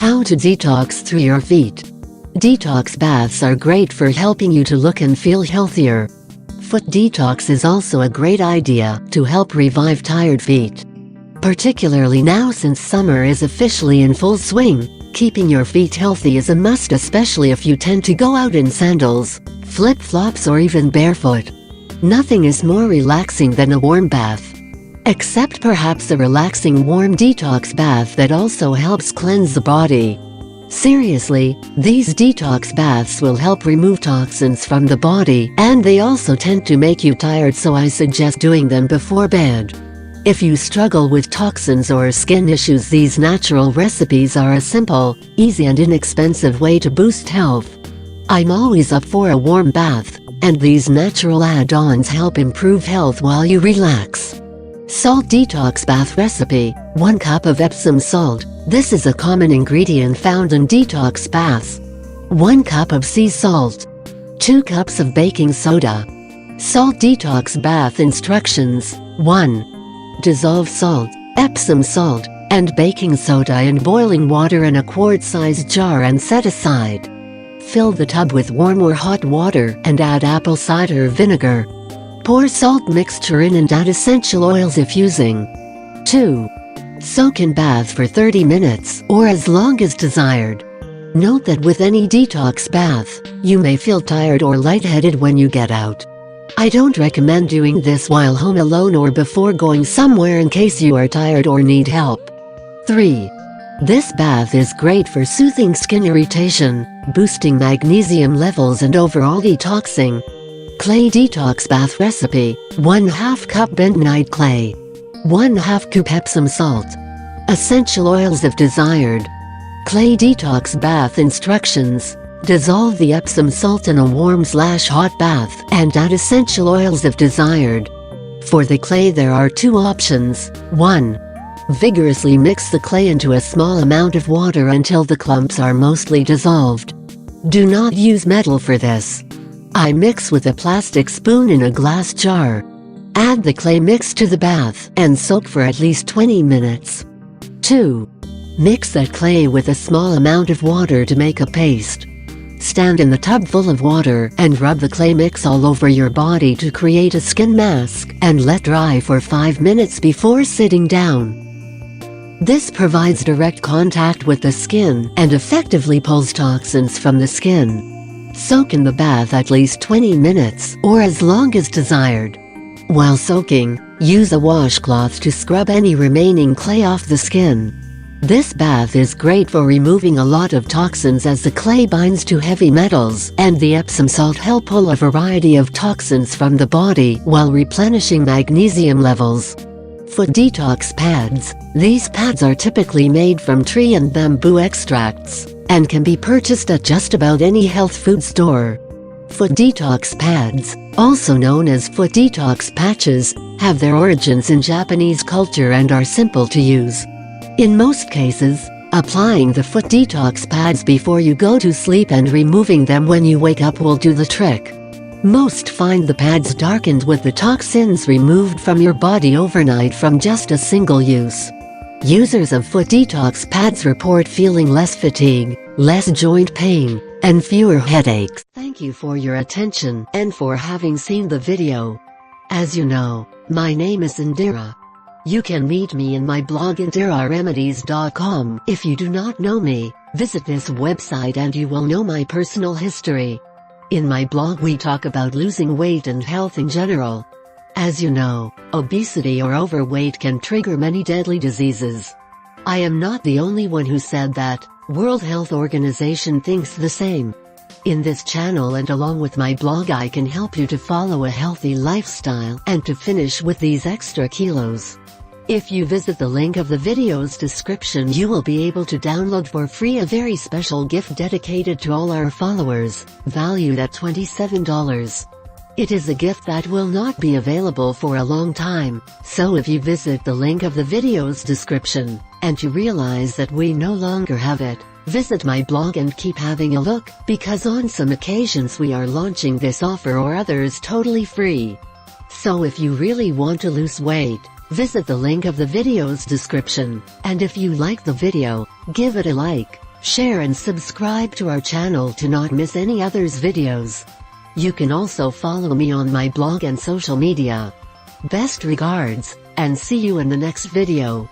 How to detox through your feet. Detox baths are great for helping you to look and feel healthier. Foot detox is also a great idea to help revive tired feet. Particularly now since summer is officially in full swing, keeping your feet healthy is a must, especially if you tend to go out in sandals, flip-flops or even barefoot. Nothing is more relaxing than a warm bath. Except perhaps a relaxing warm detox bath that also helps cleanse the body. Seriously, these detox baths will help remove toxins from the body, and they also tend to make you tired, so I suggest doing them before bed. If you struggle with toxins or skin issues, these natural recipes are a simple, easy and inexpensive way to boost health. I'm always up for a warm bath, and these natural add-ons help improve health while you relax. Salt detox bath recipe: 1 cup of Epsom salt. This is a common ingredient found in detox baths. 1 cup of sea salt. 2 cups of baking soda. Salt detox bath instructions: 1. Dissolve salt, Epsom salt, and baking soda in boiling water in a quart-sized jar and set aside. Fill the tub with warm or hot water and add apple cider vinegar. Pour salt mixture in and add essential oils if using. 2. Soak in bath for 30 minutes or as long as desired. Note that with any detox bath, you may feel tired or lightheaded when you get out. I don't recommend doing this while home alone or before going somewhere in case you are tired or need help. 3. This bath is great for soothing skin irritation, boosting magnesium levels and overall detoxing. Clay detox bath recipe: 1/2 cup bentonite clay. 1/2 cup Epsom salt. Essential oils if desired. Clay detox bath instructions: dissolve the Epsom salt in a warm/hot bath and add essential oils if desired. For the clay there are 2 options. 1. Vigorously mix the clay into a small amount of water until the clumps are mostly dissolved. Do not use metal for this. I mix with a plastic spoon in a glass jar. Add the clay mix to the bath and soak for at least 20 minutes. 2. Mix that clay with a small amount of water to make a paste. Stand in the tub full of water and rub the clay mix all over your body to create a skin mask and let dry for 5 minutes before sitting down. This provides direct contact with the skin and effectively pulls toxins from the skin. Soak in the bath at least 20 minutes or as long as desired. While soaking, use a washcloth to scrub any remaining clay off the skin. This bath is great for removing a lot of toxins as the clay binds to heavy metals, and the Epsom salt help pull a variety of toxins from the body while replenishing magnesium levels. Foot detox pads: these pads are typically made from tree and bamboo extracts and can be purchased at just about any health food store. Foot detox pads, also known as foot detox patches, have their origins in Japanese culture and are simple to use. In most cases, applying the foot detox pads before you go to sleep and removing them when you wake up will do the trick. Most find the pads darkened with the toxins removed from your body overnight from just a single use. Users of foot detox pads report feeling less fatigue, less joint pain, and fewer headaches. Thank you for your attention and for having seen the video. As you know, my name is Indira. You can meet me in my blog IndiraRemedies.com. If you do not know me, visit this website and you will know my personal history. In my blog we talk about losing weight and health in general. As you know, obesity or overweight can trigger many deadly diseases. I am not the only one who said that. World Health Organization thinks the same. In this channel and along with my blog I can help you to follow a healthy lifestyle and to finish with these extra kilos. If you visit the link of the video's description you will be able to download for free a very special gift dedicated to all our followers, valued at $27. It is a gift that will not be available for a long time, so if you visit the link of the video's description, and you realize that we no longer have it, visit my blog and keep having a look, because on some occasions we are launching this offer or others totally free. So if you really want to lose weight, visit the link of the video's description, and if you like the video, give it a like. Share and subscribe to our channel to not miss any others videos. You can also follow me on my blog and social media. Best regards, and see you in the next video.